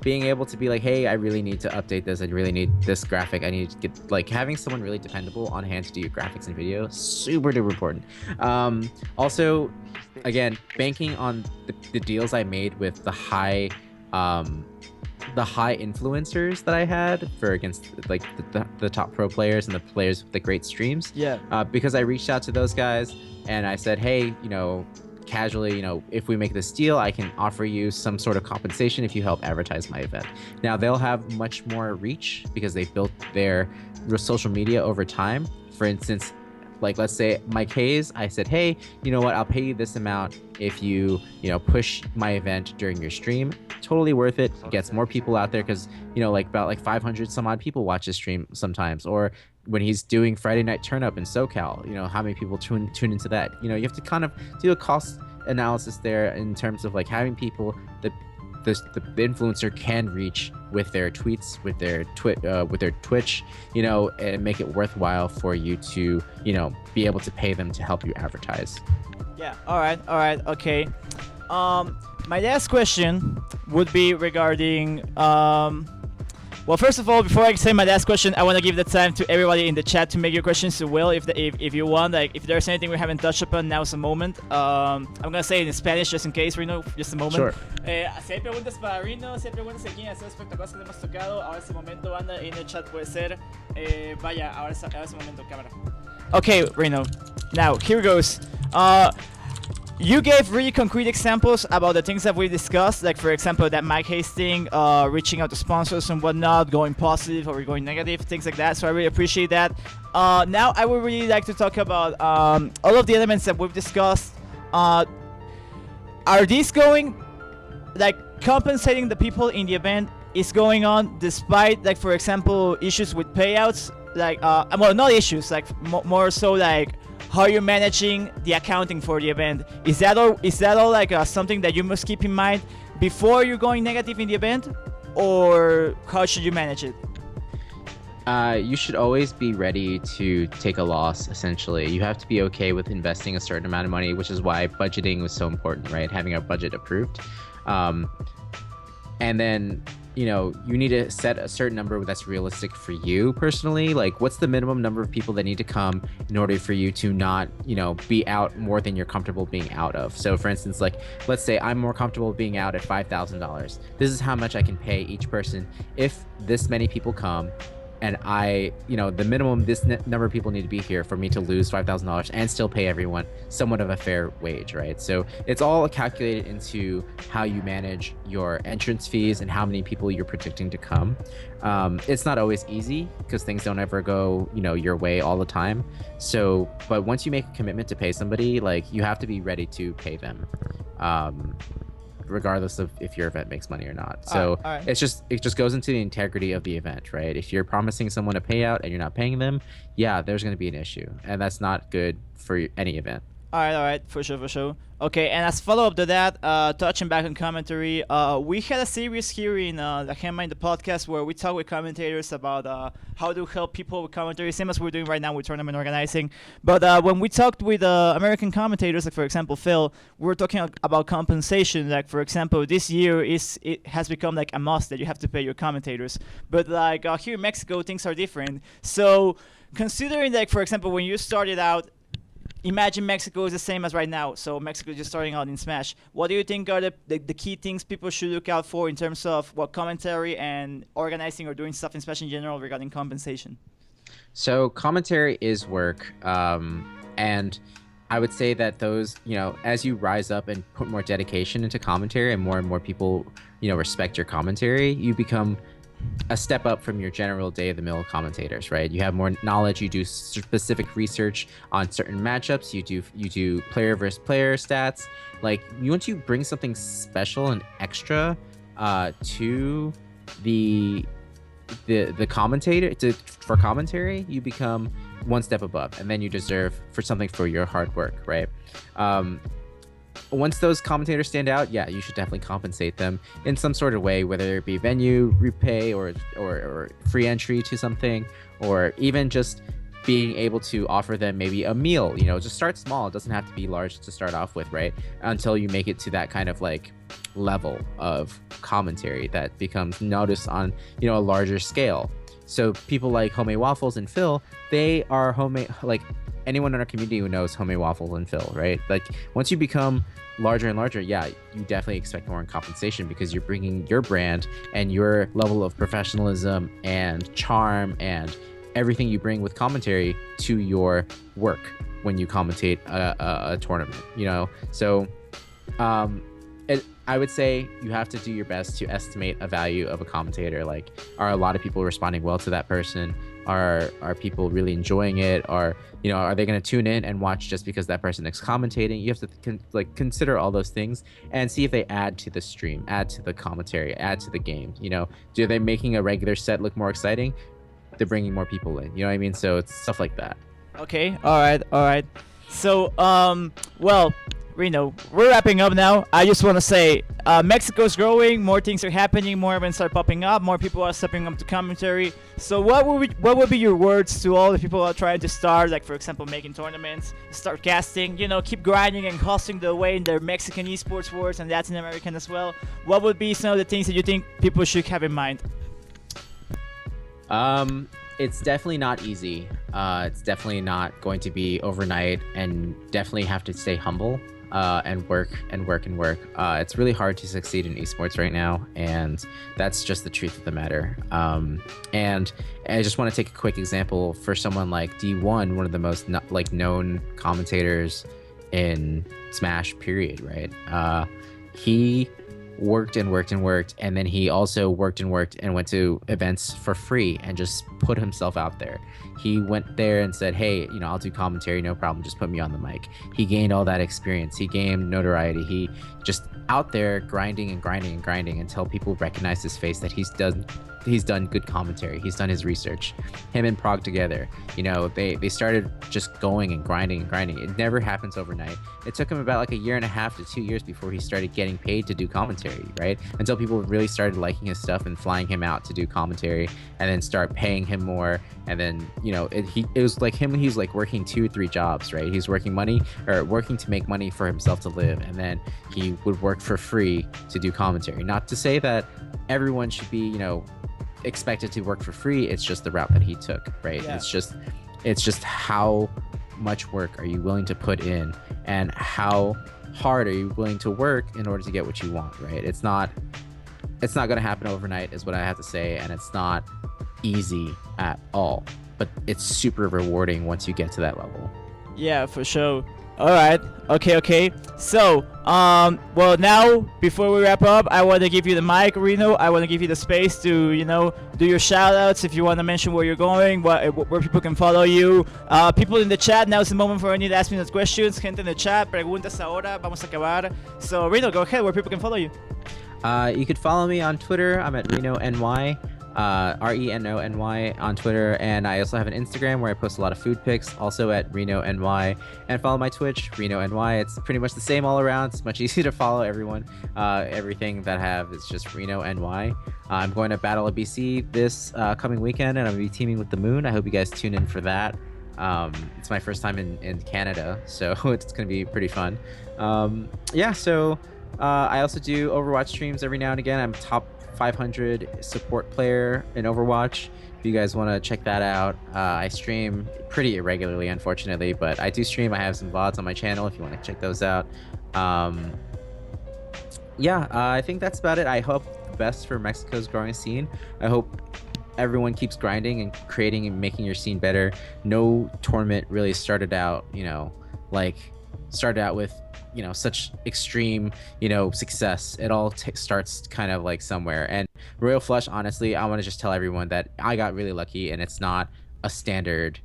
Being able to be like, hey, I really need to update this, I really need this graphic, I need to get, like, having someone really dependable on hand to do your graphics and video, super duper important. Also, again, banking on the deals I made with the high influencers that I had for against like the top pro players and the players with the great streams. Because I reached out to those guys and I said, hey, casually, if we make this deal, I can offer you some sort of compensation if you help advertise my event. Now they'll have much more reach because they've built their social media over time. For instance, like let's say Mike Hayes, I said, hey, you know what, I'll pay you this amount if you push my event during your stream. Totally worth it. Gets more people out there because like about like 500 some odd people watch his stream sometimes. Or when he's doing Friday Night Turn Up in SoCal, how many people tune into that. You have to kind of do a cost analysis there in terms of like having people that the influencer can reach with their tweets, with their Twitch, and make it worthwhile for you to be able to pay them to help you advertise. Yeah. All right. Okay. My last question would be regarding well, first of all, before I say my last question, I want to give the time to everybody in the chat to make your questions to Will. If you want, like, if there's anything we haven't touched upon, now's the moment. I'm gonna say it in Spanish just in case, Reno, just a moment. Sure. Si hay preguntas para Reno, si hay preguntas que quieren hacer respecto a cosas que hemos tocado, ahora es el momento, banda, en el chat puede ser. Vaya, ahora es el momento, cámara. Okay, Reno. Now, here goes. You gave really concrete examples about the things that we discussed, like for example that Mike Hayes thing, reaching out to sponsors and whatnot, going positive or going negative, things like that. So I really appreciate that. Now I would really like to talk about all of the elements that we've discussed. Are these going, like, compensating the people in the event is going on despite, like, for example, issues with payouts? Like, well, not issues, like more so like how you're managing the accounting for the event. Is that all like something that you must keep in mind before you're going negative in the event, or how should you manage it? You should always be ready to take a loss, essentially. You have to be okay with investing a certain amount of money, which is why budgeting was so important, right? Having our budget approved. And then you need to set a certain number that's realistic for you personally. Like, what's the minimum number of people that need to come in order for you to not, be out more than you're comfortable being out of? So for instance, like, let's say I'm more comfortable being out at $5,000. This is how much I can pay each person if this many people come. And the minimum this number of people need to be here for me to lose $5,000 and still pay everyone somewhat of a fair wage, right? So it's all calculated into how you manage your entrance fees and how many people you're predicting to come. It's not always easy because things don't ever go, your way all the time. So, but once you make a commitment to pay somebody, like, you have to be ready to pay them. Regardless of if your event makes money or not. So all right. it just goes into the integrity of the event, right? If you're promising someone a payout and you're not paying them, yeah, there's going to be an issue, and that's not good for any event. All right, for sure. Okay, and as follow-up to that, touching back on commentary, we had a series here in La GEMA in the podcast where we talk with commentators about how to help people with commentary, same as we're doing right now with tournament organizing. But when we talked with American commentators, like for example Phil, we were talking about compensation. Like for example, this year it has become like a must that you have to pay your commentators. But like here in Mexico, things are different. So considering, like for example, when you started out, imagine Mexico is the same as right now. So Mexico is just starting out in Smash. What do you think are the key things people should look out for in terms of what commentary and organizing or doing stuff in Smash in general regarding compensation? So commentary is work. And I would say that those, as you rise up and put more dedication into commentary and more people, respect your commentary, you become a step up from your general day-of-the-mill commentators, right? You have more knowledge. You do specific research on certain matchups. You do player versus player stats. Like, once you bring something special and extra to the commentator for commentary, you become one step above, and then you deserve for something for your hard work, right? Once those commentators stand out, yeah, you should definitely compensate them in some sort of way, whether it be venue repay or free entry to something, or even just being able to offer them maybe a meal. Just start small. It doesn't have to be large to start off with, right? Until you make it to that kind of like level of commentary that becomes noticed on a larger scale. So people like Homemade Waffles and Phil, they are homemade, like, anyone in our community who knows Homemade Waffles and Phil, right? Like, once you become larger and larger, yeah, you definitely expect more in compensation because you're bringing your brand and your level of professionalism and charm and everything you bring with commentary to your work when you commentate a tournament, So I would say you have to do your best to estimate a value of a commentator. Like, are a lot of people responding well to that person? Are people really enjoying it? Are are they going to tune in and watch just because that person is commentating? You have to consider all those things and see if they add to the stream, add to the commentary, add to the game. Do they making a regular set look more exciting? They're bringing more people in. You know what I mean? So it's stuff like that. Okay. All right. So well, Reno, we're wrapping up now. I just want to say, Mexico's growing, more things are happening, more events are popping up, more people are stepping up to commentary. So what would be your words to all the people who are trying to start, like for example, making tournaments, start casting, keep grinding and hustling the way in the Mexican esports world and Latin American as well? What would be some of the things that you think people should have in mind? It's definitely not easy. It's definitely not going to be overnight, and definitely have to stay humble. And work. It's really hard to succeed in esports right now, and that's just the truth of the matter. And I just want to take a quick example for someone like D1, one of the most known commentators in Smash, period, right? He worked, and then he also worked and went to events for free and just put himself out there. He went there and said, hey, I'll do commentary, no problem, just put me on the mic. He gained all that experience, he gained notoriety, he just out there grinding until people recognize his face, that he's done good commentary, he's done his research. Him and Prague together, they started just going and grinding. It never happens overnight. It took him about like a year and a half to 2 years before he started getting paid to do commentary, right? Until people really started liking his stuff and flying him out to do commentary, and then start paying him more. And then it was like him, he's like working 2 or 3 jobs, right? He's working to make money for himself to live, and then he would work for free to do commentary. Not to say that everyone should be expected to work for free, it's just the route that he took, right? Yeah. It's just how much work are you willing to put in, and how hard are you willing to work in order to get what you want, right? It's not going to happen overnight, is what I have to say, and it's not easy at all, but it's super rewarding once you get to that level. Yeah, for sure. All right. Okay. So, well, now before we wrap up, I want to give you the mic, Reno. I want to give you the space to, do your shout-outs if you want to mention where you're going, where people can follow you. People in the chat, now is the moment for any last-minute questions. Gente in the chat, preguntas ahora. Vamos a acabar. So, Reno, go ahead. Where people can follow you. You could follow me on Twitter. I'm at RenoNY. RENONY on Twitter, and I also have an Instagram where I post a lot of food pics, also at RenoNY, and follow my Twitch, RenoNY. It's pretty much the same all around. It's much easier to follow everyone. Everything that I have is just RenoNY. I'm going to Battle of BC this coming weekend, and I'm going to be teaming with the Moon. I hope you guys tune in for that. It's my first time in Canada, so it's going to be pretty fun. So I also do Overwatch streams every now and again. I'm top 500 support player in Overwatch. If you guys want to check that out, I stream pretty irregularly, unfortunately, but I do stream. I have some VODs on my channel if you want to check those out. I think that's about it. I hope the best for Mexico's growing scene. I hope everyone keeps grinding and creating and making your scene better. No tournament really started out with such extreme success. It all starts kind of like somewhere. And Royal Flush, honestly, I want to just tell everyone that I got really lucky, and it's not a standard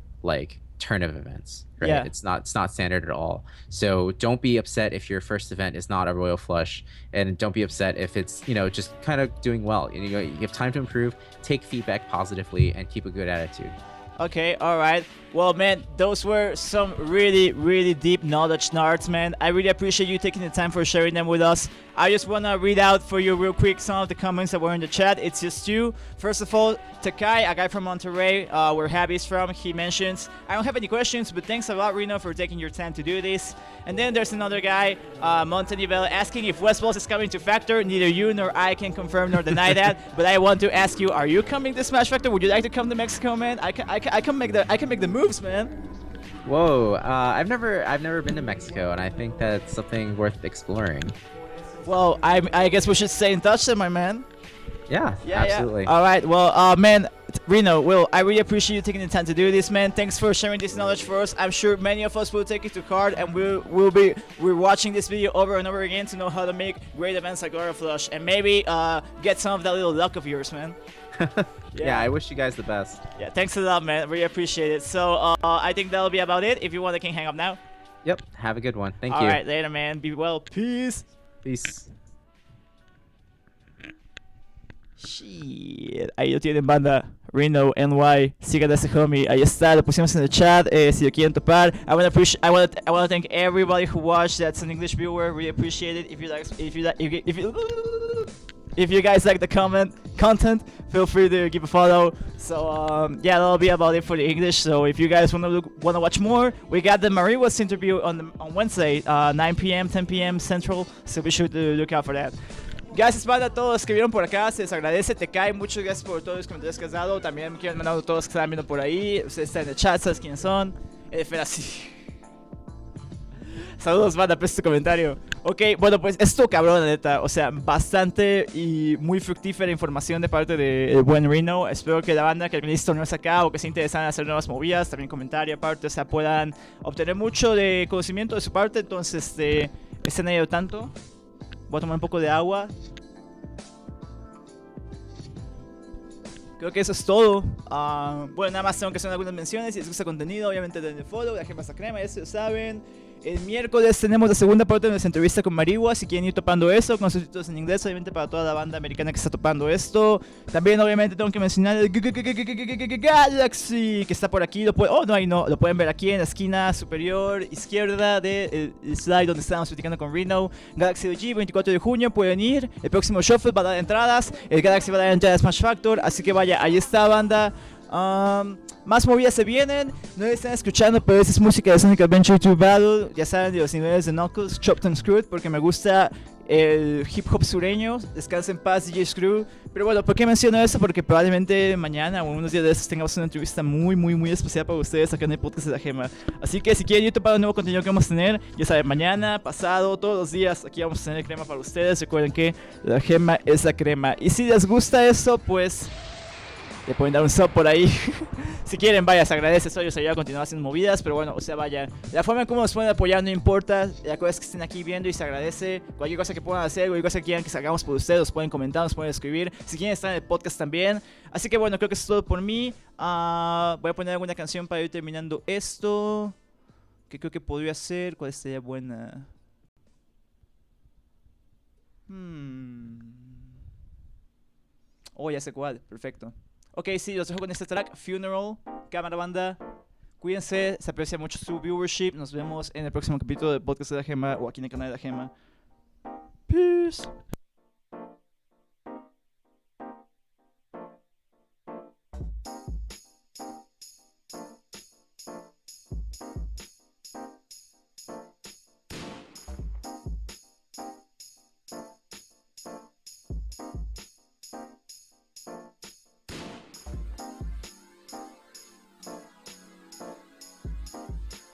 turn of events, right? Yeah. It's not standard at all. So don't be upset if your first event is not a Royal Flush, and don't be upset if it's just kind of doing well. You have time to improve, take feedback positively, and keep a good attitude. Okay, all right. Well, man, those were some really, really deep knowledge nards, man. I really appreciate you taking the time for sharing them with us. I just want to read out for you real quick some of the comments that were in the chat. It's just two. First of all, Takai, a guy from Monterrey, where Javi's from, he mentions, I don't have any questions, but thanks a lot, Reno, for taking your time to do this. And then there's another guy, Montanivel, asking if Westballs is coming to Factor. Neither you nor I can confirm nor deny that, but I want to ask you, are you coming to Smash Factor? Would you like to come to Mexico, man? I can make the moves, man. Whoa, I've never been to Mexico, and I think that's something worth exploring. Well, I guess we should stay in touch then, my man. Yeah, absolutely. Yeah. All right. Well, man, Reno, Will, I really appreciate you taking the time to do this, man. Thanks for sharing this knowledge for us. I'm sure many of us will take it to heart, and we're watching this video over and over again to know how to make great events like Royal Flush, and maybe get some of that little luck of yours, man. Yeah, I wish you guys the best. Yeah, thanks a lot, man. Really appreciate it. So I think that'll be about it. If you want, I can hang up now. Yep. Have a good one. Thank you. All right, later, man. Be well. Peace. Peace. Shit. Ahí lo tienen, banda. Reno, NY. Sigan a ese homie. Ahí está. Lo pusimos en el chat. Si lo quieren topar. I want to thank everybody who watched. That's an English viewer. Really appreciate it. If you guys like the content, feel free to give a follow. So yeah, that'll be about it for the English. So if you guys want to watch more, we got the Mariwas interview on Wednesday, 9 p.m., 10 p.m. Central. So be sure to look out for that. Gracias, banda, a todos que vieron por acá, se les agradece, te cae, muchas gracias por todos los comentarios que has dado, también me quiero mandar a todos que están viendo por ahí, ustedes están en el chat, sabes quiénes son, así. Saludos, banda, por este comentario. Ok, bueno, pues esto cabrón, la neta, o sea, bastante y muy fructífera información de parte del buen Reno. Espero que la banda que organiza torneos acá o que se interesan en hacer nuevas movidas, también comentario aparte, o sea, puedan obtener mucho de conocimiento de su parte, entonces, estén ahí al tanto. Voy a tomar un poco de agua. Creo que eso es todo. Bueno, nada más tengo que hacer algunas menciones. Si les gusta el contenido, obviamente denle follow, la gema crema, ya se lo saben. El miércoles tenemos la segunda parte de nuestra entrevista con Mariwa. Si quieren ir topando eso, con subtítulos en inglés, obviamente para toda la banda americana que está topando esto. También, obviamente, tengo que mencionar el Galaxy que está por aquí. Lo pueden ver aquí en la esquina superior izquierda del slide donde estábamos platicando con Reno. Galaxy G, 24 de junio, pueden ir. El próximo Shuffle va a dar entradas. El Galaxy va a dar entradas a Smash Factor. Así que vaya, ahí está, banda. Más movidas se vienen, no están escuchando, pero esa es música de Sonic Adventure 2 Battle, ya saben, de los niveles de Knuckles, Chopped and Screwed, porque me gusta el hip hop sureño, descansa en paz DJ Screw. Pero bueno, ¿por qué menciono eso? Porque probablemente mañana o unos días de estos tengamos una entrevista muy especial para ustedes acá en el podcast de la Gema. Así que si quieren YouTube para un nuevo contenido que vamos a tener, ya saben, mañana, pasado, todos los días, aquí vamos a tener crema para ustedes. Recuerden que la Gema es la crema. Y si les gusta eso, pues le pueden dar un sub por ahí. Si quieren, vaya, se agradece. Eso yo ayuda a continuar haciendo movidas. Pero bueno, o sea, vaya, la forma en cómo nos pueden apoyar no importa. La cosa es que estén aquí viendo y se agradece. Cualquier cosa que puedan hacer, cualquier cosa que quieran que salgamos por ustedes, nos pueden comentar, nos pueden escribir. Si quieren estar en el podcast también. Así que bueno, creo que eso es todo por mí. Voy a poner alguna canción para ir terminando esto. ¿Qué creo que podría ser? ¿Cuál sería buena? Oh, ya sé cuál. Perfecto. Ok, sí, los dejo con este track, Funeral, cámara banda. Cuídense, se aprecia mucho su viewership. Nos vemos en el próximo capítulo del podcast de la Gema o aquí en el canal de la Gema. Peace.